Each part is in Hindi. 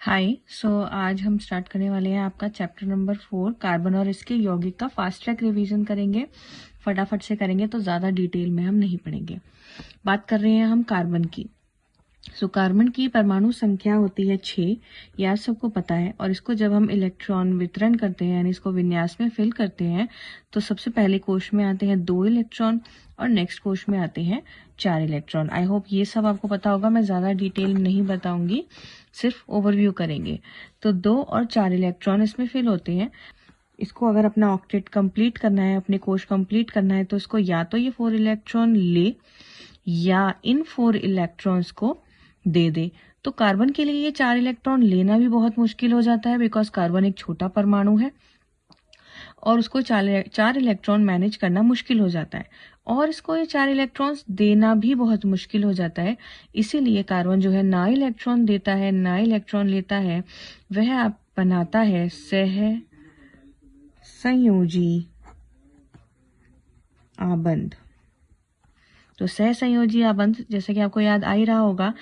हाय आज हम स्टार्ट करने वाले हैं आपका चैप्टर नंबर 4 कार्बन और इसके यौगिक का फास्ट ट्रैक रिवीजन करेंगे। फटाफट से करेंगे तो ज़्यादा डिटेल में हम नहीं पढ़ेंगे। बात कर रहे हैं हम कार्बन की। कार्बन की परमाणु संख्या होती है 6, यह सबको पता है। और इसको जब हम इलेक्ट्रॉन वितरण करते हैं यानी इसको विन्यास में फिल करते हैं तो सबसे पहले कोश में आते हैं 2 इलेक्ट्रॉन और नेक्स्ट कोश में आते हैं 4 इलेक्ट्रॉन। आई होप ये सब आपको पता होगा, मैं ज़्यादा डिटेल नहीं बताऊंगी, सिर्फ ओवरव्यू करेंगे। तो 2 और 4 इलेक्ट्रॉन इसमें फिल होते हैं। इसको अगर अपना ऑक्टेट कंप्लीट करना है, अपने कोश कंप्लीट करना है, तो इसको या तो ये 4 इलेक्ट्रॉन ले या इन 4 इलेक्ट्रॉन्स को दे दे। तो कार्बन के लिए ये 4 इलेक्ट्रॉन लेना भी बहुत मुश्किल हो जाता है, बिकॉज कार्बन एक छोटा परमाणु है और उसको 4 इलेक्ट्रॉन मैनेज करना मुश्किल हो जाता है, और इसको ये 4 इलेक्ट्रॉन्स देना भी बहुत मुश्किल हो जाता है। इसीलिए कार्बन जो है ना इलेक्ट्रॉन देता है ना इलेक्ट्रॉन लेता है, वह आप बनाता है सह संयोजी आबंध। तो सह संयोजी आबंध जैसे कि आपको याद आ ही रहा होगा,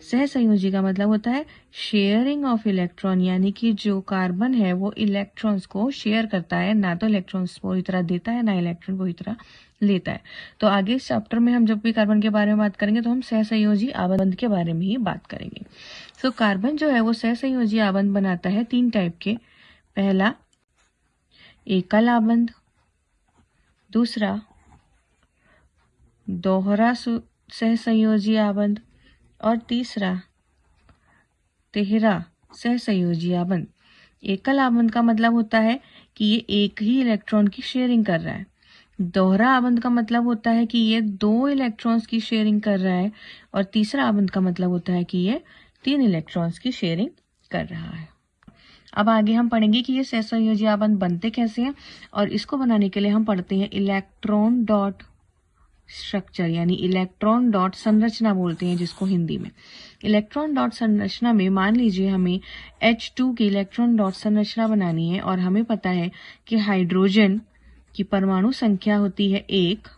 सह संयोजी का मतलब होता है शेयरिंग ऑफ इलेक्ट्रॉन, यानी कि जो कार्बन है वो इलेक्ट्रॉन्स को शेयर करता है, ना तो इलेक्ट्रॉन्स पूरी तरह देता है ना इलेक्ट्रॉन पूरी तरह लेता है। तो आगे इस चैप्टर में हम जब भी कार्बन के बारे में बात करेंगे तो हम सह संयोजी आबंध के बारे में ही बात करेंगे। कार्बन जो है वो सह संयोजी आबंध बनाता है 3 टाइप के। पहला एकल आबंध, दूसरा दोहरा सह संयोजी आबंध और तीसरा तिहरा सह संयोजी आबंध। एकल आबंध का मतलब होता है कि ये एक ही इलेक्ट्रॉन की शेयरिंग कर रहा है। दोहरा आबंध का मतलब होता है कि ये 2 इलेक्ट्रॉन्स की शेयरिंग कर रहा है, और तीसरा आबंध का मतलब होता है कि ये 3 इलेक्ट्रॉन्स की शेयरिंग कर रहा है। अब आगे हम पढ़ेंगे कि ये सह संयोजी आबंध बनते कैसे हैं, और इसको बनाने के लिए हम पढ़ते हैं इलेक्ट्रॉन डॉट स्ट्रक्चर, यानी इलेक्ट्रॉन डॉट संरचना बोलते हैं जिसको हिंदी में। इलेक्ट्रॉन डॉट संरचना में मान लीजिए हमें H2 की इलेक्ट्रॉन डॉट संरचना बनानी है, और हमें पता है कि हाइड्रोजन की परमाणु संख्या होती है 1,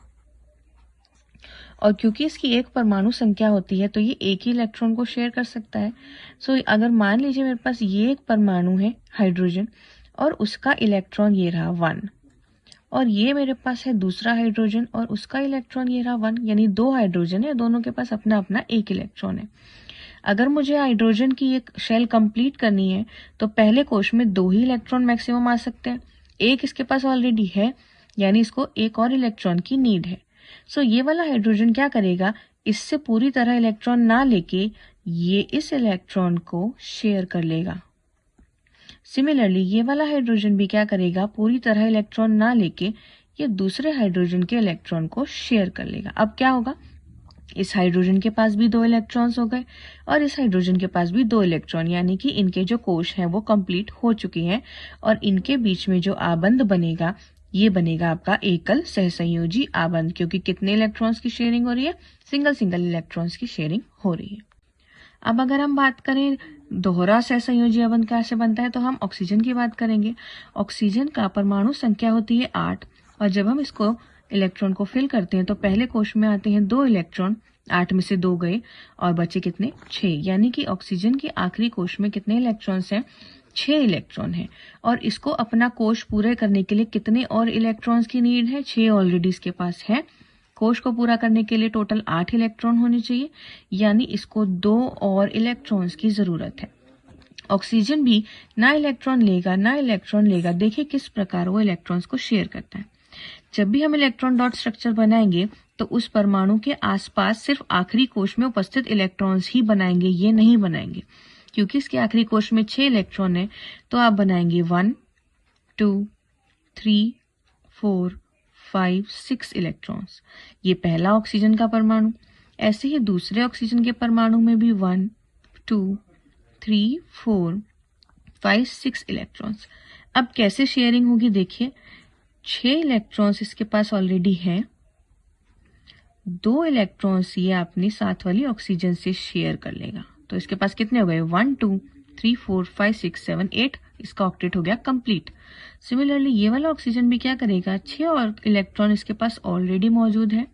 और क्योंकि इसकी एक परमाणु संख्या होती है तो ये एक ही इलेक्ट्रॉन को शेयर कर सकता है। अगर मान लीजिए मेरे पास ये एक परमाणु है हाइड्रोजन और उसका इलेक्ट्रॉन ये रहा 1, और ये मेरे पास है दूसरा हाइड्रोजन और उसका इलेक्ट्रॉन ये रहा 1, यानी 2 हाइड्रोजन है, दोनों के पास अपना अपना एक इलेक्ट्रॉन है। अगर मुझे हाइड्रोजन की एक शेल कंप्लीट करनी है तो पहले कोश में 2 ही इलेक्ट्रॉन मैक्सिमम आ सकते हैं, एक इसके पास ऑलरेडी है यानी इसको एक और इलेक्ट्रॉन की नीड है। ये वाला हाइड्रोजन क्या करेगा, इससे पूरी तरह इलेक्ट्रॉन ना लेके ये इस इलेक्ट्रॉन को शेयर कर लेगा। सिमिलरली ये वाला हाइड्रोजन भी क्या करेगा, पूरी तरह इलेक्ट्रॉन ना लेके ये दूसरे हाइड्रोजन के इलेक्ट्रॉन को शेयर कर लेगा। अब क्या होगा, इस हाइड्रोजन के पास भी 2 इलेक्ट्रॉन्स हो गए और इस हाइड्रोजन के पास भी 2 इलेक्ट्रॉन, यानी कि इनके जो कोश हैं वो कंप्लीट हो चुके हैं, और इनके बीच में जो आबंध बनेगा ये बनेगा आपका एकल सहसंयोजी आबंध, क्योंकि कितने इलेक्ट्रॉन्स की शेयरिंग हो रही है, सिंगल इलेक्ट्रॉन्स की शेयरिंग हो रही है। अब अगर हम बात करें दोहरा सहसंयोजी आबंध कैसे बनता है, तो हम ऑक्सीजन की बात करेंगे। ऑक्सीजन का परमाणु संख्या होती है 8, और जब हम इसको इलेक्ट्रॉन को फिल करते हैं तो पहले कोश में आते हैं 2 इलेक्ट्रॉन, 8 में से 2 गए और बचे कितने, 6, यानी कि ऑक्सीजन के आखिरी कोश में कितने इलेक्ट्रॉन्स हैं, 6 इलेक्ट्रॉन है। और इसको अपना कोश पूरे करने के लिए कितने और इलेक्ट्रॉन्स की नीड है, 6 ऑलरेडी इसके पास है। कोश को पूरा करने के लिए टोटल 8 इलेक्ट्रॉन होने चाहिए, यानी इसको 2 और इलेक्ट्रॉन्स की जरूरत है। ऑक्सीजन भी ना इलेक्ट्रॉन लेगा, देखिए किस प्रकार वो इलेक्ट्रॉन्स को शेयर करता है। जब भी हम इलेक्ट्रॉन डॉट स्ट्रक्चर बनाएंगे तो उस परमाणु के आसपास सिर्फ आखिरी कोश में उपस्थित इलेक्ट्रॉन्स ही बनाएंगे, ये नहीं बनाएंगे, क्योंकि इसके आखिरी कोश में 6 इलेक्ट्रॉन है, तो आप बनाएंगे 1 2 3 4 5 6 इलेक्ट्रॉन्स। ये पहला ऑक्सीजन का परमाणु। ऐसे ही दूसरे ऑक्सीजन के परमाणु में भी 1 2 3 4 5 6 इलेक्ट्रॉन्स। अब कैसे शेयरिंग होगी, देखिए 6 इलेक्ट्रॉन्स इसके पास ऑलरेडी है, 2 इलेक्ट्रॉन्स ये अपनी साथ वाली ऑक्सीजन से शेयर कर लेगा, तो इसके पास कितने हो गए, 1 2 3 4 5 6 7 8, इसका ऑक्टेट हो गया कंप्लीट। सिमिलरली ये वाला ऑक्सीजन भी क्या करेगा, 6 और इलेक्ट्रॉन इसके पास ऑलरेडी मौजूद है,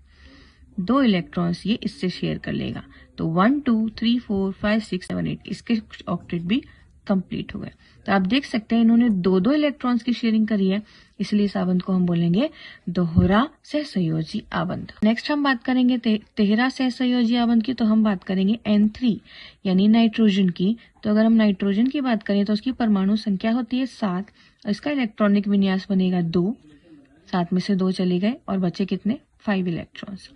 2 इलेक्ट्रॉन्स ये इससे शेयर कर लेगा, तो 1 2 3 4 5 6 7 8, इसके ऑक्टेट भी कंप्लीट हो गए। तो आप देख सकते हैं इन्होंने दो दो इलेक्ट्रॉन्स की शेयरिंग करी है, इसलिए इस आबंध को हम बोलेंगे दोहरा सहसंयोजी आबंध। नेक्स्ट हम बात करेंगे तिहरा सहसंयोजी आबंध की, तो हम बात करेंगे N3 यानी नाइट्रोजन की। तो अगर हम नाइट्रोजन की बात करें तो उसकी परमाणु संख्या होती है 7 और इसका इलेक्ट्रॉनिक विन्यास बनेगा 2। 7 में से 2 चले गए और बचे कितने? 5 इलेक्ट्रॉन्स।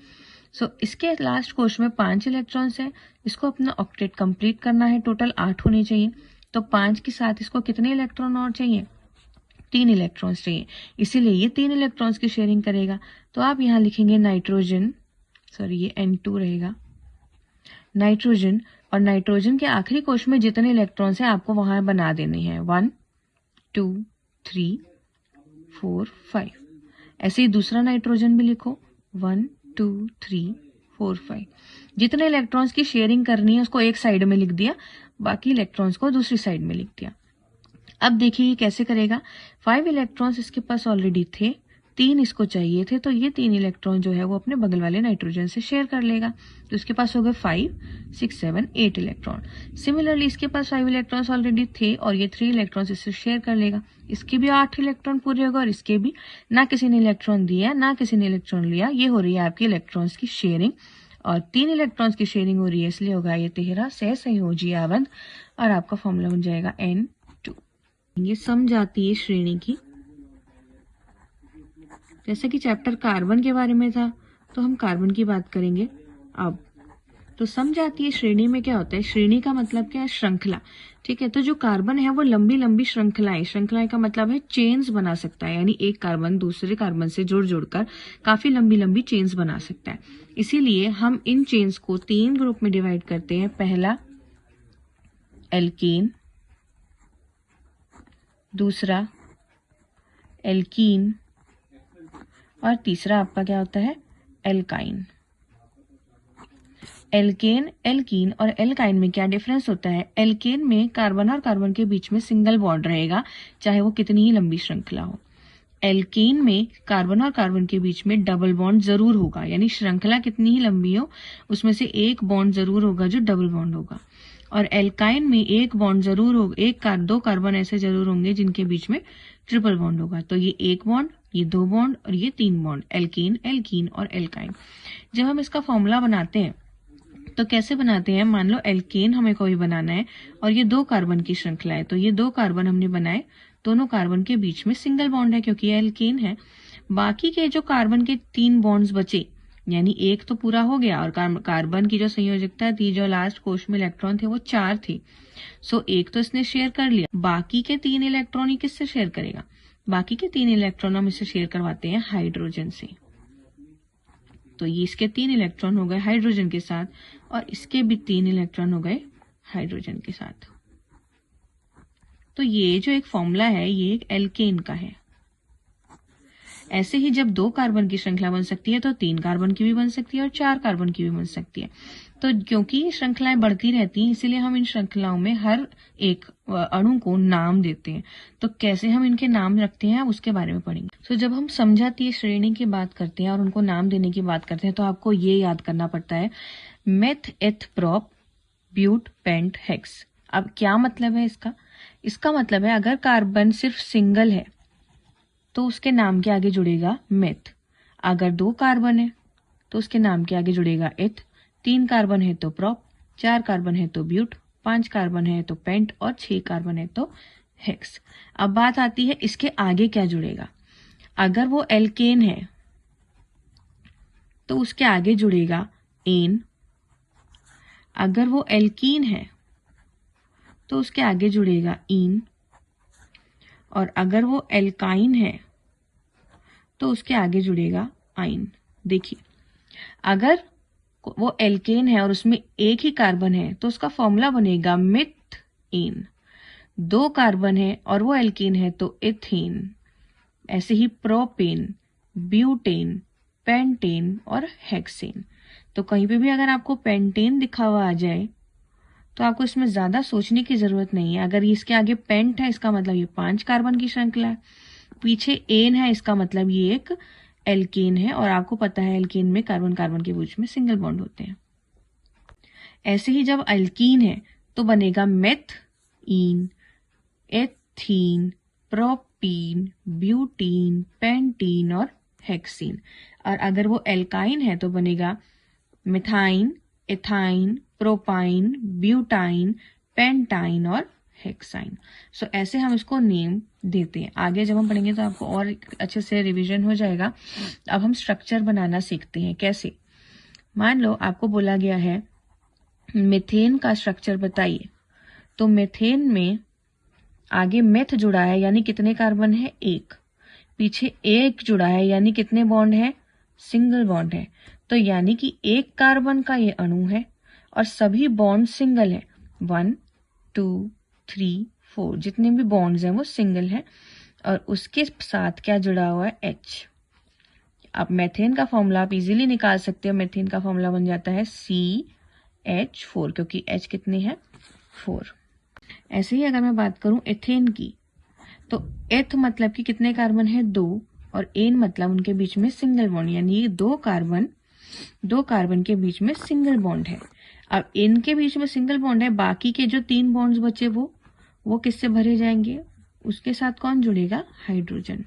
सो इसके लास्ट कोश में 5 इलेक्ट्रॉन्स है, इसको अपना ऑक्टेट कंप्लीट करना है, टोटल 8 होने चाहिए। तो 5 के साथ इसको कितने इलेक्ट्रॉन और चाहिए? 3 इलेक्ट्रॉन्स चाहिए, इसीलिए ये 3 इलेक्ट्रॉन्स की शेयरिंग करेगा। तो आप यहाँ लिखेंगे नाइट्रोजन, सॉरी ये N2 रहेगा, नाइट्रोजन, और नाइट्रोजन के आखिरी कोश में जितने इलेक्ट्रॉन्स हैं आपको वहां बना देने हैं 1 2 3 4 5। ऐसे ही दूसरा नाइट्रोजन भी लिखो 1 2 3 4 5। जितने इलेक्ट्रॉन्स की शेयरिंग करनी है उसको एक साइड में लिख दिया, बाकी इलेक्ट्रॉन्स को दूसरी साइड में लिख दिया। अब देखिए ये कैसे करेगा। 5 इलेक्ट्रॉन्स इसके पास ऑलरेडी थे, 3 इसको चाहिए थे, तो ये 3 इलेक्ट्रॉन जो है वो अपने बगल वाले नाइट्रोजन से शेयर कर लेगा। तो इसके पास हो गए 5 6 7 8 इलेक्ट्रॉन। सिमिलरली इसके पास 5 इलेक्ट्रॉन्स ऑलरेडी थे और ये 3 इलेक्ट्रॉन्स इससे शेयर कर लेगा। इसके भी 8 इलेक्ट्रॉन पूरे होगा और इसके भी। ना किसी ने इलेक्ट्रॉन दिया ना किसी ने इलेक्ट्रॉन लिया, ये हो रही है आपकी इलेक्ट्रॉन्स की शेयरिंग, और 3 इलेक्ट्रॉन्स की शेयरिंग हो रही है, इसलिए होगा ये तिहरा सहसंयोजी आबंध। और आपका फॉर्मूला बन जाएगा N2। ये समजातीय श्रेणी की, जैसे कि चैप्टर कार्बन के बारे में था तो हम कार्बन की बात करेंगे अब। तो समजातीय श्रेणी में क्या होता है? श्रेणी का मतलब क्या है? श्रृंखला। ठीक है, तो जो कार्बन है वो लंबी लंबी श्रृंखलाएं का मतलब है चेन्स बना सकता है, यानी एक कार्बन दूसरे कार्बन से जुड़ जुड़कर काफी लंबी लंबी चेन्स बना सकता है। इसीलिए हम इन चेन्स को 3 ग्रुप में डिवाइड करते हैं। पहला एल्केन, दूसरा एल्कीन, और तीसरा आपका क्या होता है? एल्काइन। एल्केन, एल्कीन और एल्काइन में क्या डिफरेंस होता है? एल्केन में कार्बन और कार्बन के बीच में सिंगल बॉन्ड रहेगा, चाहे वो कितनी ही लंबी श्रृंखला हो। एल्केन में कार्बन और कार्बन के बीच में डबल बॉन्ड जरूर होगा, यानी श्रृंखला कितनी ही लंबी हो उसमें से एक बॉन्ड जरूर होगा जो डबल बॉन्ड होगा। और एल्काइन में एक बॉन्ड जरूर होगा, दो कार्बन ऐसे जरूर होंगे जिनके बीच में ट्रिपल बॉन्ड होगा। तो ये एक बॉन्ड, ये 2 बॉन्ड और ये 3 बॉन्ड, एल्केन, एल्कीन और एल्काइन। जब हम इसका फॉर्मूला बनाते हैं तो कैसे बनाते हैं? मान लो एल्केन हमें कोई बनाना है और ये 2 कार्बन की श्रृंखला है, तो ये 2 कार्बन हमने बनाए, दोनों कार्बन के बीच में सिंगल बॉन्ड है क्योंकि ये एल्केन है। बाकी के जो कार्बन के 3 बॉन्ड्स बचे, यानी एक तो पूरा हो गया, और कार्बन की जो संयोजकता थी, जो लास्ट कोश में इलेक्ट्रॉन थे वो 4 थे। सो एक तो इसने शेयर कर लिया, बाकी के 3 इलेक्ट्रॉन ही किससे शेयर करेगा? बाकी के 3 इलेक्ट्रॉन हम इसे शेयर करवाते हैं हाइड्रोजन से। तो ये इसके 3 इलेक्ट्रॉन हो गए हाइड्रोजन के साथ और इसके भी 3 इलेक्ट्रॉन हो गए हाइड्रोजन के साथ। तो ये जो एक फॉर्मूला है ये एक एल्केन का है। ऐसे ही जब 2 कार्बन की श्रृंखला बन सकती है तो 3 कार्बन की भी बन सकती है और 4 कार्बन की भी बन सकती है। तो क्योंकि ये श्रृंखलाएं बढ़ती रहती हैं इसीलिए हम इन श्रृंखलाओं में हर एक अणु को नाम देते हैं। तो कैसे हम इनके नाम रखते हैं उसके बारे में पढ़ेंगे। तो जब हम समजातीय श्रेणी की बात करते हैं और उनको नाम देने की बात करते हैं तो आपको ये याद करना पड़ता है मेथ, एथ, प्रोप, ब्यूट, पेंट, हेक्स। अब क्या मतलब है इसका? इसका मतलब है अगर कार्बन सिर्फ सिंगल है तो उसके नाम के आगे जुड़ेगा मेथ। अगर 2 कार्बन है तो उसके नाम के आगे जुड़ेगा एथ, 3 कार्बन है तो प्रोप, 4 कार्बन है तो ब्यूट, 5 कार्बन है तो पेंट और 6 कार्बन है तो हेक्स। अब बात आती है इसके आगे क्या जुड़ेगा। अगर वो एल्केन है तो उसके आगे जुड़ेगा एन। अगर वो एल्कीन है तो उसके आगे जुड़ेगा इन। और अगर वो एल्काइन है तो उसके आगे जुड़ेगा आइन। देखिए अगर वो एल्केन है और उसमें एक ही कार्बन है तो उसका फॉर्मूला बनेगा मिथेन। 2 कार्बन है और वो एल्केन है तो इथेन। ऐसे ही प्रोपेन, ब्यूटेन, पेंटेन और हेक्सेन। तो कहीं पे भी अगर आपको पेंटेन दिखा हुआ आ जाए तो आपको इसमें ज्यादा सोचने की जरूरत नहीं है। अगर इसके आगे पेंट है इसका मतलब ये 5 कार्बन की श्रृंखला है, पीछे एन है इसका मतलब ये एक एल्केन है, और आपको पता है एल्केन में कार्बन कार्बन के बीच में सिंगल बॉन्ड होते हैं। ऐसे ही जब एल्कीन है तो बनेगा मेथ इन, एथीन, प्रोपीन, ब्यूटीन, पेंटीन और हेक्सीन। और अगर वो एल्काइन है तो बनेगा मिथाइन, एथाइन, प्रोपाइन, ब्यूटाइन, पेंटाइन और हेक्साइन। सो ऐसे हम इसको नेम देते हैं। आगे जब हम पढ़ेंगे तो आपको और अच्छे से रिवीजन हो जाएगा। अब हम स्ट्रक्चर बनाना सीखते हैं। कैसे? मान लो आपको बोला गया है मीथेन का स्ट्रक्चर बताइए, तो मीथेन में आगे मेथ जुड़ा है यानी कितने कार्बन है? एक। पीछे एक जुड़ा है यानी कितने बॉन्ड है? सिंगल बॉन्ड है। तो यानी कि एक कार्बन का ये अणु है और सभी बॉन्ड सिंगल है। 1 2 3 4 जितने भी बॉन्ड्स हैं वो सिंगल है और उसके साथ क्या जुड़ा हुआ है? H। अब मेथेन का फॉर्मूला आप इजीली निकाल सकते हो। मेथेन का फॉर्मूला बन जाता है CH4 क्योंकि H कितने हैं? 4। ऐसे ही अगर मैं बात करूं एथेन की, तो एथ मतलब कि कितने कार्बन है? 2 और एन मतलब उनके बीच में सिंगल बॉन्ड, यानी ये दो कार्बन के बीच में सिंगल बॉन्ड है। अब एन के बीच में सिंगल बॉन्ड है, बाकी के जो 3 बॉन्ड्स बचे वो किससे भरे जाएंगे? उसके साथ कौन जुड़ेगा? हाइड्रोजन।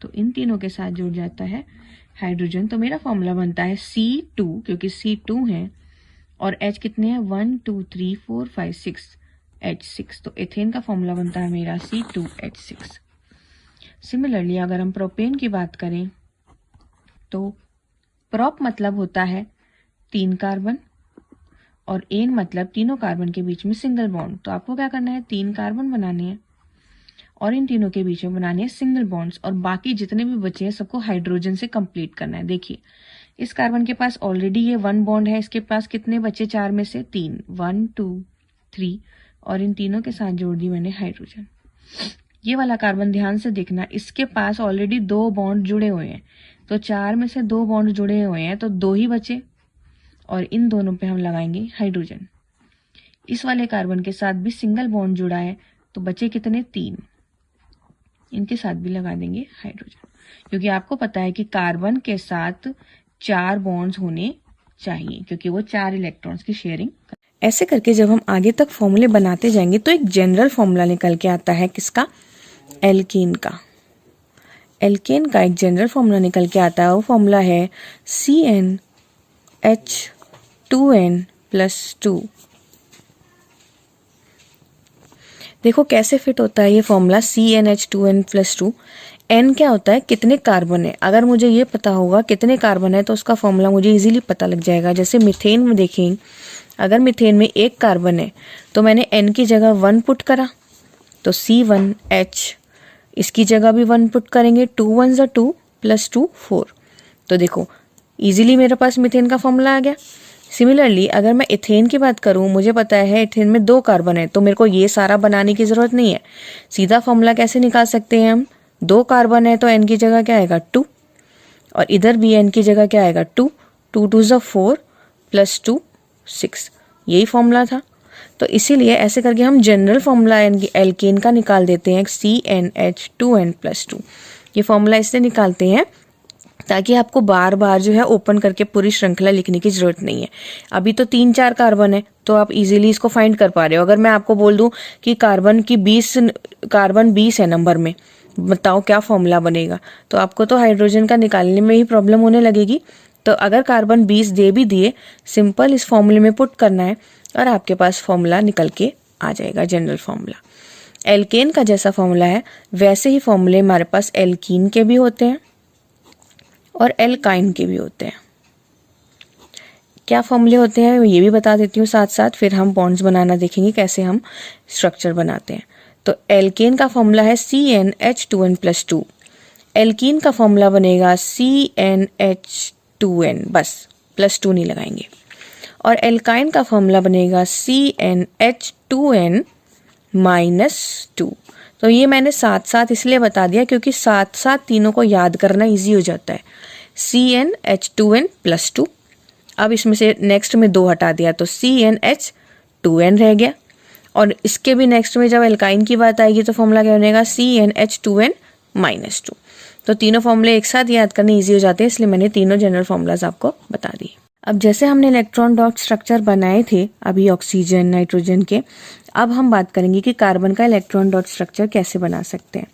तो इन तीनों के साथ जुड़ जाता है हाइड्रोजन। तो मेरा फॉर्मूला बनता है C2 क्योंकि C2 है और H कितने हैं? 1 2 3 4 5 6 H6। तो एथेन का फॉर्मूला बनता है मेरा C2H6। सिमिलरली अगर हम प्रोपेन की बात करें तो प्रोप मतलब होता है 3 कार्बन और एन मतलब तीनों कार्बन के बीच में सिंगल बॉन्ड। तो आपको क्या करना है? 3 कार्बन बनाने हैं और इन तीनों के बीच में बनाने हैं सिंगल बॉन्ड्स और बाकी जितने भी बचे हैं सबको हाइड्रोजन से कंप्लीट करना है। देखिए इस कार्बन के पास ऑलरेडी ये 1 बॉन्ड है, इसके पास कितने बचे? 4 में से 3, 1 2 3 और इन तीनों के साथ जोड़ दी मैंने हाइड्रोजन। ये वाला कार्बन ध्यान से देखना, इसके पास ऑलरेडी 2 बॉन्ड जुड़े हुए हैं, तो 4 में से 2 बॉन्ड जुड़े हुए हैं तो 2 ही बचे और इन दोनों पे हम लगाएंगे हाइड्रोजन। इस वाले कार्बन के साथ भी सिंगल बॉन्ड जुड़ा है तो बचे कितने? 3। इनके साथ भी लगा देंगे हाइड्रोजन, क्योंकि आपको पता है कि कार्बन के साथ 4 बॉन्ड्स होने चाहिए क्योंकि वो 4 इलेक्ट्रॉन्स की शेयरिंग। ऐसे करके जब हम आगे तक फॉर्मूले बनाते जाएंगे तो एक जनरल फॉर्मूला निकल के आता है। किसका? एल्केन का। एल्केन का एक जनरल फॉर्मूला निकल के आता है। वो फॉर्मूला है CnH2n+2। देखो कैसे फिट होता है ये फॉर्मूला CnH2n+2। N क्या होता है? कितने कार्बन है। अगर मुझे ये पता होगा कितने कार्बन है तो उसका फॉर्मूला मुझे इजीली पता लग जाएगा। जैसे मीथेन में देखें, अगर मीथेन में 1 कार्बन है तो मैंने N की जगह 1 पुट करा तो C1H, इसकी जगह भी 1 पुट करेंगे, 2 1 2 + 2 4। तो देखो इजीली मेरे पास मीथेन का फॉर्मूला आ गया। सिमिलरली अगर मैं इथेन की बात करूं, मुझे पता है इथेन में 2 कार्बन है तो मेरे को ये सारा बनाने की जरूरत नहीं है। सीधा फॉर्मूला कैसे निकाल सकते हैं हम? 2 कार्बन है तो N की जगह क्या आएगा? 2 और इधर भी N की जगह क्या आएगा? 2 2 2 4 + 2 6। यही फॉर्मूला था। तो इसीलिए ऐसे करके हम जनरल फॉर्मूला एल्केन का निकाल देते हैं CnH2n+2। ये फॉर्मूला इससे निकालते हैं ताकि आपको बार बार जो है ओपन करके पूरी श्रृंखला लिखने की जरूरत नहीं है। अभी तो 3-4 कार्बन है तो आप इजीली इसको फाइंड कर पा रहे हो। अगर मैं आपको बोल दूं कि कार्बन 20 है नंबर में, बताओ क्या फॉर्मूला बनेगा, तो आपको तो हाइड्रोजन का निकालने में ही प्रॉब्लम होने लगेगी। तो अगर कार्बन 20 दे भी दिए, सिंपल इस फॉर्मूले में पुट करना है और आपके पास फॉर्मूला निकल के आ जाएगा, जनरल फॉर्मूला। एल्केन का जैसा फॉर्मूला है वैसे ही फॉर्मूले हमारे पास एल्कीन के भी होते हैं और एल्काइन के भी होते हैं। क्या फॉर्मूले होते हैं ये भी बता देती हूँ साथ साथ, फिर हम बॉन्ड्स बनाना देखेंगे कैसे हम स्ट्रक्चर बनाते हैं। तो एल्केन का फॉर्मूला है CnH2n+2। एल्कीन का फॉर्मूला बनेगा CnH2n, बस +2 नहीं लगाएंगे। और एल्काइन का फॉर्मूला बनेगा CnH2n-2। तो ये मैंने साथ साथ इसलिए बता दिया क्योंकि साथ साथ तीनों को याद करना इजी हो जाता है। CnH2n+2। अब इसमें से नेक्स्ट में 2 हटा दिया तो CnH2n रह गया। और इसके भी नेक्स्ट में जब एल्काइन की बात आएगी तो फॉर्मूला क्या बनेगा? CnH2n-2। तो तीनों फॉर्मूले एक साथ याद करने इजी हो जाते हैं, इसलिए मैंने तीनों जनरल फॉर्मूलाज आपको बता दिए। अब जैसे हमने इलेक्ट्रॉन डॉट स्ट्रक्चर बनाए थे अभी ऑक्सीजन नाइट्रोजन के, अब हम बात करेंगे कि कार्बन का इलेक्ट्रॉन डॉट स्ट्रक्चर कैसे बना सकते हैं।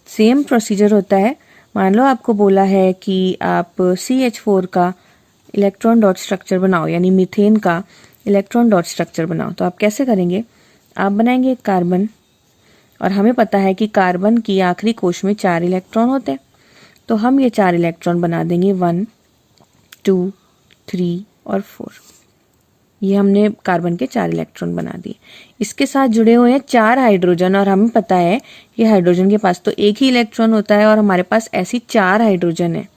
सेम प्रोसीजर होता है। मान लो आपको बोला है कि आप CH4 का इलेक्ट्रॉन डॉट स्ट्रक्चर बनाओ, यानी मीथेन का इलेक्ट्रॉन डॉट स्ट्रक्चर बनाओ, तो आप कैसे करेंगे? आप बनाएंगे एक कार्बन, और हमें पता है कि कार्बन की आखिरी कोश में 4 इलेक्ट्रॉन होते हैं, तो हम ये 4 इलेक्ट्रॉन बना देंगे 1, 2, 3 और 4। ये हमने कार्बन के 4 इलेक्ट्रॉन बना दिए। इसके साथ जुड़े हुए हैं 4 हाइड्रोजन, और हमें पता है कि हाइड्रोजन के पास तो एक ही इलेक्ट्रॉन होता है और हमारे पास ऐसी 4 हाइड्रोजन है।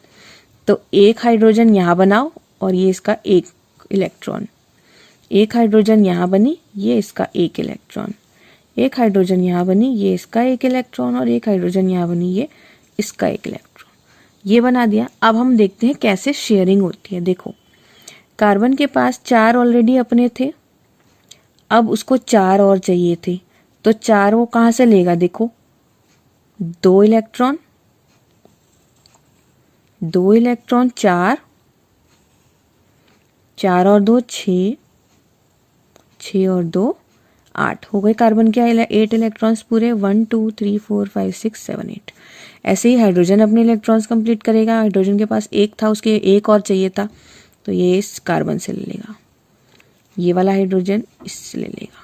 तो एक हाइड्रोजन यहाँ बनाओ और ये इसका एक इलेक्ट्रॉन, एक हाइड्रोजन यहाँ बनी, ये इसका एक इलेक्ट्रॉन, एक हाइड्रोजन यहाँ बनी, ये इसका एक इलेक्ट्रॉन, और एक हाइड्रोजन यहाँ बनी, ये इसका एक इलेक्ट्रॉन। ये बना दिया। अब हम देखते हैं कैसे शेयरिंग होती है। देखो, कार्बन के पास 4 ऑलरेडी अपने थे, अब उसको 4 और चाहिए थे, तो 4 वो कहाँ से लेगा? देखो, 2 इलेक्ट्रॉन, 2 इलेक्ट्रॉन, 4, 4 और 2 6, 6 और 2 8 हो गए कार्बन के 8 इलेक्ट्रॉन्स पूरे। 1 2 3 4 5 6 7 8। ऐसे ही हाइड्रोजन अपने इलेक्ट्रॉन्स कंप्लीट करेगा। हाइड्रोजन के पास एक था, उसके एक और चाहिए था, तो ये इस कार्बन से ले लेगा, ये वाला हाइड्रोजन इससे ले लेगा,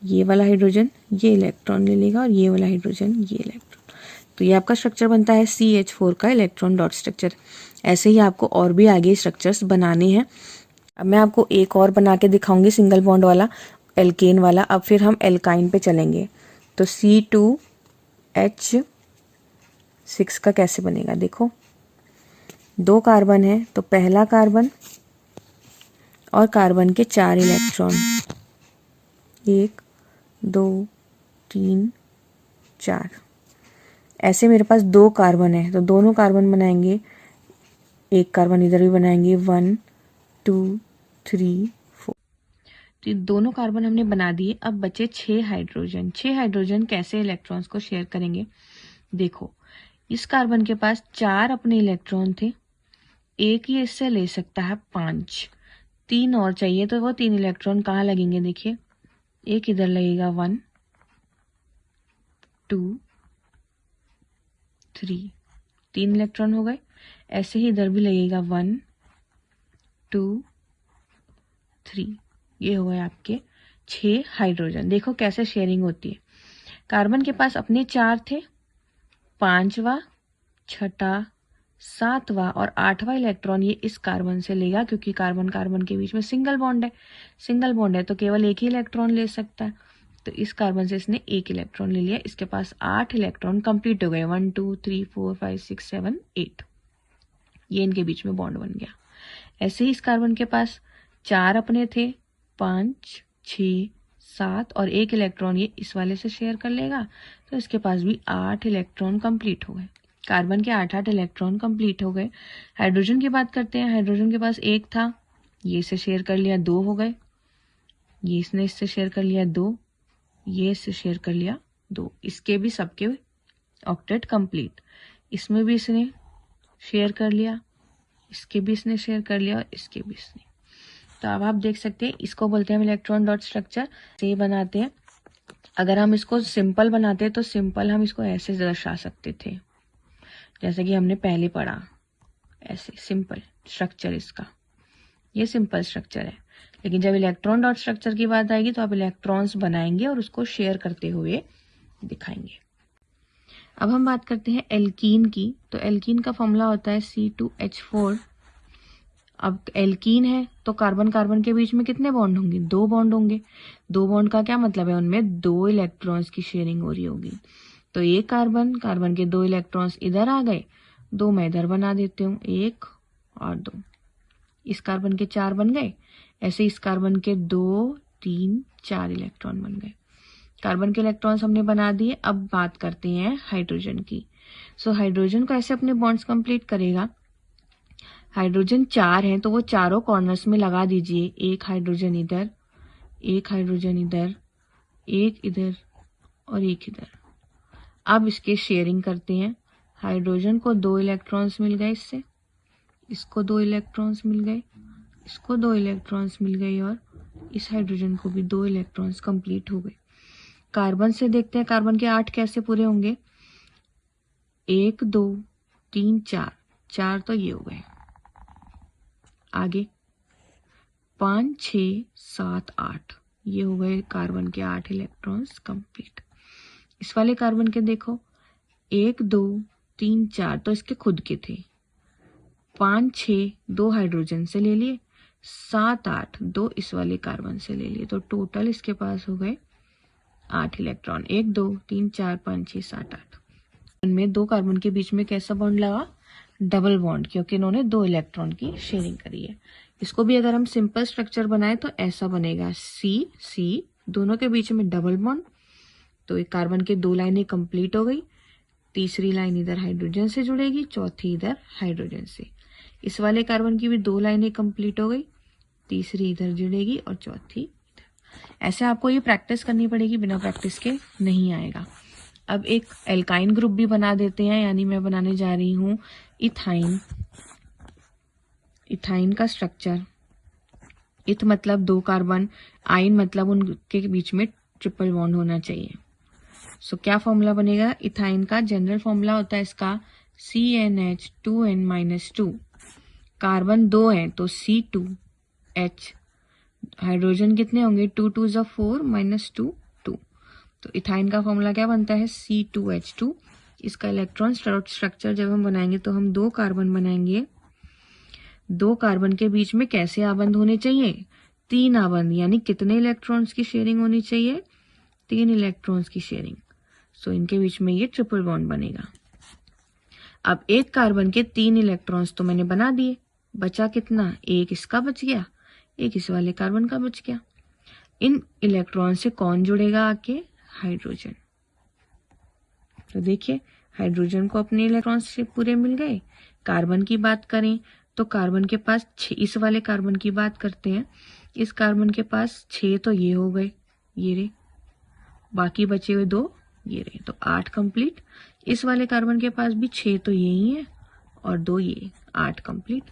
ये वाला हाइड्रोजन ये इलेक्ट्रॉन ले लेगा, और ये वाला हाइड्रोजन ये इलेक्ट्रॉन। तो ये आपका स्ट्रक्चर बनता है CH4 का इलेक्ट्रॉन डॉट स्ट्रक्चर। ऐसे ही आपको और भी आगे स्ट्रक्चर्स बनाने हैं। अब मैं आपको एक और बना के दिखाऊंगी सिंगल बॉन्ड वाला, एल्केन वाला। अब फिर हम एल्काइन पे चलेंगे। तो C2H6 का कैसे बनेगा? देखो, 2 कार्बन है, तो पहला कार्बन और कार्बन के 4 इलेक्ट्रॉन, 1 2 3 4। ऐसे मेरे पास 2 कार्बन है, तो दोनों कार्बन बनाएंगे, एक कार्बन इधर भी बनाएंगे, 1 2 3 4। तो दोनों कार्बन हमने बना दिए। अब बचे 6 हाइड्रोजन। 6 हाइड्रोजन कैसे इलेक्ट्रॉन्स को शेयर करेंगे? देखो, इस कार्बन के पास 4 अपने इलेक्ट्रॉन थे, एक ये इससे ले सकता है 5, 3 और चाहिए, तो वो 3 इलेक्ट्रॉन कहाँ लगेंगे? देखिए, एक इधर लगेगा 1 2 3, 3 इलेक्ट्रॉन हो गए। ऐसे ही इधर भी लगेगा 1 2 3, ये हो गए आपके 6 हाइड्रोजन। देखो कैसे शेयरिंग होती है। कार्बन के पास अपने 4 थे, 5वां, 6वां, 7वां और 8वां इलेक्ट्रॉन ये इस कार्बन से लेगा, क्योंकि कार्बन कार्बन के बीच में सिंगल बॉन्ड है। सिंगल बॉन्ड है तो केवल एक ही इलेक्ट्रॉन ले सकता है, तो इस कार्बन से इसने एक इलेक्ट्रॉन ले लिया। इसके पास 8 इलेक्ट्रॉन कंप्लीट हो गए, 1 2 3 4 5 6 7 8। ये इनके बीच में बॉन्ड बन गया। ऐसे ही इस कार्बन के पास 4 अपने थे, 5 6 7 और एक इलेक्ट्रॉन ये इस वाले से शेयर कर लेगा, तो इसके पास भी 8 इलेक्ट्रॉन कंप्लीट हो गए। कार्बन के 8 इलेक्ट्रॉन कंप्लीट हो गए। हाइड्रोजन की बात करते हैं। हाइड्रोजन के पास एक था, ये इससे शेयर कर लिया, 2 हो गए। ये इसने इससे शेयर कर लिया 2, ये इससे शेयर कर लिया 2। इसके भी सबके ऑक्टेट कंप्लीट। इसमें भी इसने शेयर कर लिया, इसके भी इसने शेयर कर लिया, और इसके भी इसने। तो अब आप देख सकते हैं, इसको बोलते हैं हम इलेक्ट्रॉन डॉट स्ट्रक्चर। से बनाते हैं। अगर हम इसको सिंपल बनाते हैं तो सिंपल हम इसको ऐसे दर्शा सकते थे, जैसे कि हमने पहले पढ़ा, ऐसे सिंपल स्ट्रक्चर इसका। ये सिंपल स्ट्रक्चर है। लेकिन जब इलेक्ट्रॉन डॉट स्ट्रक्चर की बात आएगी तो आप इलेक्ट्रॉन्स बनाएंगे और उसको शेयर करते हुए दिखाएंगे। अब हम बात करते हैं एल्कीन की। तो एल्कीन का फॉर्मूला होता है C2H4। अब एल्कीन है तो कार्बन कार्बन के बीच में कितने बॉन्ड होंगे? 2 बॉन्ड होंगे। 2 बॉन्ड का क्या मतलब है? उनमें 2 इलेक्ट्रॉन्स की शेयरिंग हो रही होगी। तो ये कार्बन कार्बन के 2 इलेक्ट्रॉन्स इधर आ गए, 2 मैं इधर बना देती हूँ, 1 और 2। इस कार्बन के 4 बन गए। ऐसे इस कार्बन के 2 3 4 इलेक्ट्रॉन बन गए। कार्बन के इलेक्ट्रॉन्स हमने बना दिए। अब बात करते हैं हाइड्रोजन की। सो हाइड्रोजन को ऐसे अपने बॉन्ड्स कंप्लीट करेगा। हाइड्रोजन 4 हैं तो वो चारों कॉर्नर्स में लगा दीजिए, एक हाइड्रोजन इधर, एक हाइड्रोजन इधर, एक इधर और एक इधर। अब इसके शेयरिंग करते हैं। हाइड्रोजन को 2 इलेक्ट्रॉन्स मिल गए, इससे इसको 2 इलेक्ट्रॉन्स मिल गए, इसको 2 इलेक्ट्रॉन्स मिल गए, और इस हाइड्रोजन को भी 2 इलेक्ट्रॉन्स कंप्लीट हो गए। कार्बन से देखते हैं कार्बन के 8 कैसे पूरे होंगे। 1 2 3 4, 4 तो ये हो गए। आगे 5 6 7 8, ये हो गए कार्बन के 8 इलेक्ट्रॉन्स कंप्लीट। इस वाले कार्बन के देखो 1 2 3 4 तो इसके खुद के थे, 5 6 2 हाइड्रोजन से ले लिए, 7 8 2 इस वाले कार्बन से ले लिए, तो टोटल इसके पास हो गए 8 इलेक्ट्रॉन। 1 2 3 4 5 6 7 8। इनमें 2 कार्बन के बीच में कैसा बॉन्ड लगा? डबल बॉन्ड, क्योंकि इन्होंने 2 इलेक्ट्रॉन की शेयरिंग करी है। इसको भी अगर हम सिंपल स्ट्रक्चर बनाए तो ऐसा बनेगा, सी सी दोनों के बीच में डबल बॉन्ड, तो एक कार्बन के 2 लाइनें कंप्लीट हो गई। तीसरी लाइन इधर हाइड्रोजन से जुड़ेगी, चौथी इधर हाइड्रोजन से। इस वाले कार्बन की भी 2 लाइनें कंप्लीट हो गई, तीसरी इधर जुड़ेगी और चौथी इधर। ऐसे आपको ये प्रैक्टिस करनी पड़ेगी, बिना प्रैक्टिस के नहीं आएगा। अब एक एल्काइन ग्रुप भी बना देते हैं, यानी मैं बनाने जा रही हूं इथाइन। इथाइन का स्ट्रक्चर, इथ मतलब 2 कार्बन, आइन मतलब उनके बीच में ट्रिपल बॉन्ड होना चाहिए। सो क्या फॉर्मूला बनेगा इथाइन का? जनरल फॉर्मूला होता है इसका CnH2n-2। कार्बन 2 हैं तो C2H, हाइड्रोजन कितने होंगे? 2 2 = 4 -2 2। तो इथाइन का फॉर्मूला क्या बनता है? C2H2। इसका इलेक्ट्रॉन स्ट्रक्चर जब हम बनाएंगे तो हम 2 कार्बन बनाएंगे। 2 कार्बन के बीच में कैसे आबंध होने चाहिए? 3 आबंध, यानी कितने इलेक्ट्रॉन्स की शेयरिंग होनी चाहिए? 3 इलेक्ट्रॉन्स की शेयरिंग। सो इनके बीच में ये ट्रिपल बॉन्ड बनेगा। अब एक कार्बन के 3 इलेक्ट्रॉन्स तो मैंने बना दिए, बचा कितना? एक इसका बच गया, एक इस वाले कार्बन का बच गया। इन इलेक्ट्रॉन से कौन जुड़ेगा आके? हाइड्रोजन। तो देखिए हाइड्रोजन को अपने इलेक्ट्रॉन से पूरे मिल गए। कार्बन की बात करें तो कार्बन के पास 6, इस वाले कार्बन की बात करते हैं, इस कार्बन के पास 6 तो ये हो गए, ये रे, बाकी बचे हुए 2 ये रहे, तो 8 कंप्लीट। इस वाले कार्बन के पास भी 6 तो यही है और 2 ये, 8 कंप्लीट।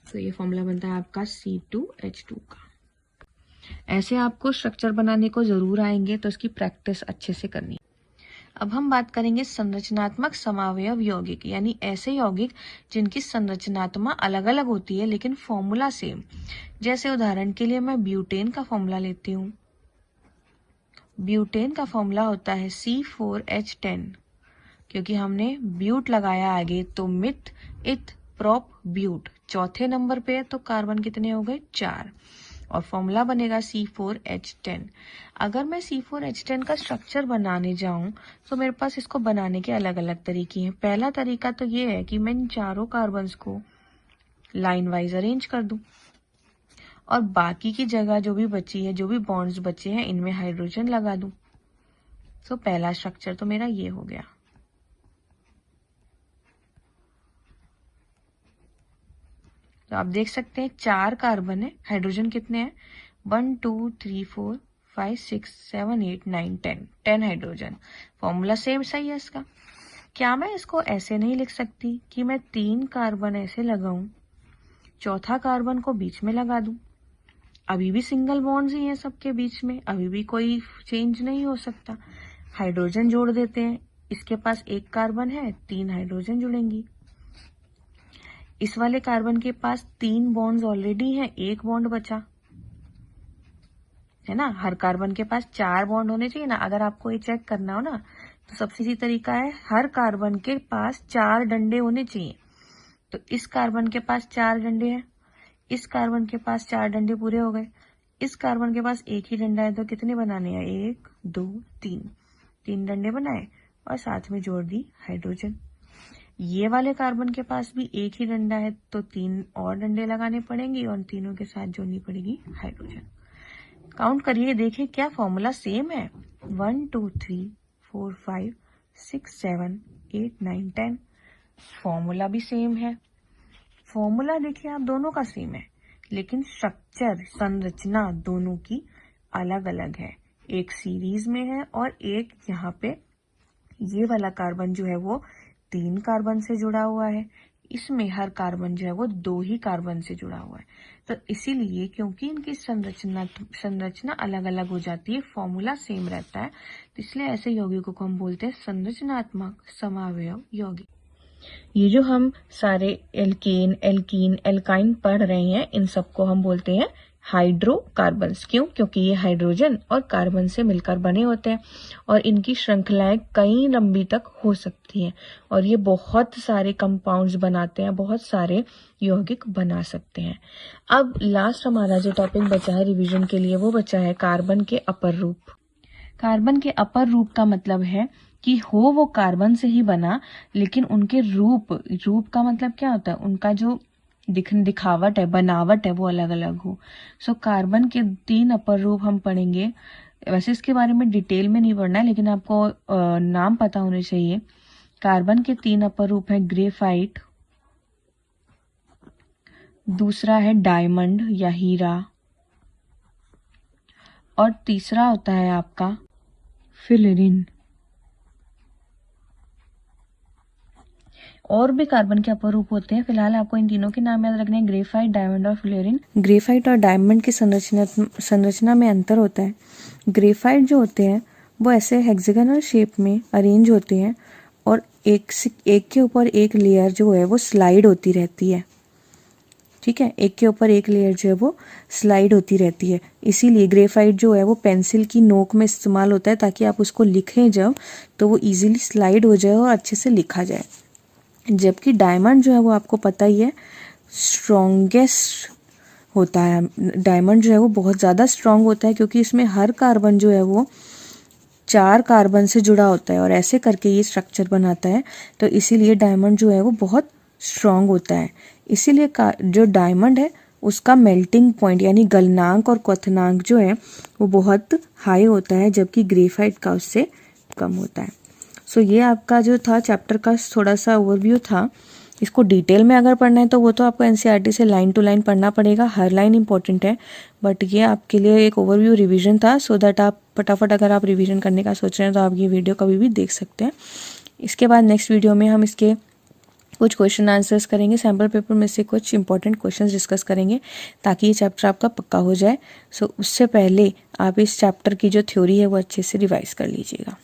तो ये फॉर्मूला बनता है आपका C2H2 का। ऐसे आपको स्ट्रक्चर बनाने को जरूर आएंगे, तो इसकी प्रैक्टिस अच्छे से करनी। अब हम बात करेंगे संरचनात्मक समावयव यौगिक, यानी ऐसे यौगिक जिनकी संरचनात्मक अलग अलग होती है लेकिन फॉर्मूला सेम। जैसे उदाहरण के लिए मैं ब्यूटेन का फॉर्मूला लेती हूँ। ब्यूटेन का फॉर्मूला होता है C4H10, क्योंकि हमने ब्यूट लगाया आगे, तो मिथ इथ प्रोप ब्यूट चौथे नंबर पे है, तो कार्बन कितने हो गए? 4, और फॉर्मूला बनेगा C4H10। अगर मैं C4H10 का स्ट्रक्चर बनाने जाऊं तो मेरे पास इसको बनाने के अलग अलग तरीके हैं। पहला तरीका तो ये है कि मैं इन चारों कार्बन्स को लाइन वाइज अरेंज कर दूं और बाकी की जगह जो भी बची है, जो भी बॉन्ड्स बचे हैं, इनमें हाइड्रोजन लगा दूं। तो पहला स्ट्रक्चर तो मेरा ये हो गया। तो आप देख सकते हैं 4 कार्बन है, हाइड्रोजन कितने हैं? 1 2 3 4 5 6 7 8 9 10 हाइड्रोजन। फॉर्मूला सेम सही है इसका। क्या मैं इसको ऐसे नहीं लिख सकती कि मैं 3 कार्बन ऐसे लगाऊं, चौथा कार्बन को बीच में लगा दूं? अभी भी सिंगल बॉन्ड्स ही हैं सबके बीच में, अभी भी कोई चेंज नहीं हो सकता। हाइड्रोजन जोड़ देते हैं, इसके पास 1 कार्बन है, 3 हाइड्रोजन जुड़ेंगी। इस वाले कार्बन के पास 3 बॉन्ड्स ऑलरेडी हैं, 1 बॉन्ड बचा है ना। हर कार्बन के पास 4 बॉन्ड होने चाहिए ना। अगर आपको ये चेक करना हो ना तो सबसे सीधा तरीका है, हर कार्बन के पास 4 डंडे होने चाहिए। तो इस कार्बन के पास 4 डंडे हैं, इस कार्बन के पास 4 डंडे पूरे हो गए। इस कार्बन के पास 1 ही डंडा है, तो कितने बनाने हैं? 1 2 3 डंडे बनाए और साथ में जोड़ दी हाइड्रोजन। ये वाले कार्बन के पास भी 1 ही डंडा है, तो 3 और डंडे लगाने पड़ेंगे और तीनों के साथ जोड़नी पड़ेगी हाइड्रोजन। काउंट करिए, देखें क्या फॉर्मूला सेम है। 1 2 3 4 5 6 7 8 9 10, फॉर्मूला भी सेम है। फॉर्मूला देखिए आप दोनों का सेम है, लेकिन स्ट्रक्चर, संरचना दोनों की अलग अलग है। एक सीरीज में है और एक यहाँ पे ये वाला कार्बन जो है वो 3 कार्बन से जुड़ा हुआ है, इसमें हर कार्बन जो है वो 2 ही कार्बन से जुड़ा हुआ है। तो इसीलिए क्योंकि इनकी संरचना अलग अलग हो जाती है, फॉर्मूला सेम रहता है, तो इसलिए ऐसे यौगिकों को हम बोलते हैं संरचनात्मक समावयव यौगिक। ये जो हम सारे एल्केन, एल्कीन, एल्काइन पढ़ रहे हैं, इन सबको हम बोलते हैं हाइड्रोकार्बन्स। क्यों? क्योंकि ये हाइड्रोजन और कार्बन से मिलकर बने होते हैं और इनकी श्रृंखलाएं कई लंबी तक हो सकती हैं और ये बहुत सारे कंपाउंड्स बनाते हैं, बहुत सारे यौगिक बना सकते हैं। अब लास्ट हमारा जो टॉपिक बचा है रिवीजन के लिए, वो बचा है कार्बन के अपर रूप। कार्बन के अपर रूप का मतलब है कि हो वो कार्बन से ही बना, लेकिन उनके रूप का मतलब क्या होता है? उनका जो दिखावट है, बनावट है, वो अलग अलग हो। सो कार्बन के 3 अपर रूप हम पढ़ेंगे। वैसे इसके बारे में डिटेल में नहीं पढ़ना है, लेकिन आपको नाम पता होने चाहिए। कार्बन के 3 अपर रूप है ग्रेफाइट, दूसरा है डायमंड या हीरा, और तीसरा होता है आपका फिलेरिन। और भी कार्बन के अपर रूप होते हैं, फिलहाल आपको इन तीनों के नाम याद रखने हैं, ग्रेफाइट, डायमंड और फिलेरिन। ग्रेफाइट और डायमंड की संरचना में अंतर होता है। ग्रेफाइट जो होते हैं वो ऐसे हेक्सागोनल शेप में अरेंज होते हैं और एक के ऊपर एक लेयर जो है वो स्लाइड होती रहती है। ठीक है, एक के ऊपर एक लेयर जो है वो स्लाइड होती रहती है। इसीलिए ग्रेफाइट जो है वो पेंसिल की नोक में इस्तेमाल होता है, ताकि आप उसको लिखें जब तो वो इजीली स्लाइड हो जाए और अच्छे से लिखा जाए। जबकि डायमंड जो है वो आपको पता ही है स्ट्रॉन्गेस्ट होता है। डायमंड जो है वो बहुत ज़्यादा स्ट्रॉन्ग होता है, क्योंकि इसमें हर कार्बन जो है वो 4 कार्बन से जुड़ा होता है और ऐसे करके ये स्ट्रक्चर बनाता है। तो इसीलिए डायमंड जो है वो बहुत स्ट्रॉन्ग होता है। इसीलिए जो डायमंड है उसका मेल्टिंग पॉइंट यानी गलनांक और क्वथनांक जो है वो बहुत हाई होता है, जबकि ग्रेफाइट का उससे कम होता है। सो ये आपका जो था चैप्टर का थोड़ा सा ओवरव्यू था। इसको डिटेल में अगर पढ़ना है तो वो तो आपको एनसीईआरटी से लाइन टू लाइन पढ़ना पड़ेगा, हर लाइन इंपॉर्टेंट है, बट ये आपके लिए एक ओवरव्यू रिवीजन था, सो दैट आप फटाफट अगर आप रिवीजन करने का सोच रहे हैं तो आप ये वीडियो कभी भी देख सकते हैं। इसके बाद नेक्स्ट वीडियो में हम इसके कुछ क्वेश्चन आंसर्स करेंगे, सैम्पल पेपर में से कुछ इंपॉर्टेंट क्वेश्चंस डिस्कस करेंगे, ताकि ये चैप्टर आपका पक्का हो जाए। सो उससे पहले आप इस चैप्टर की जो थ्योरी है वो अच्छे से रिवाइज कर लीजिएगा।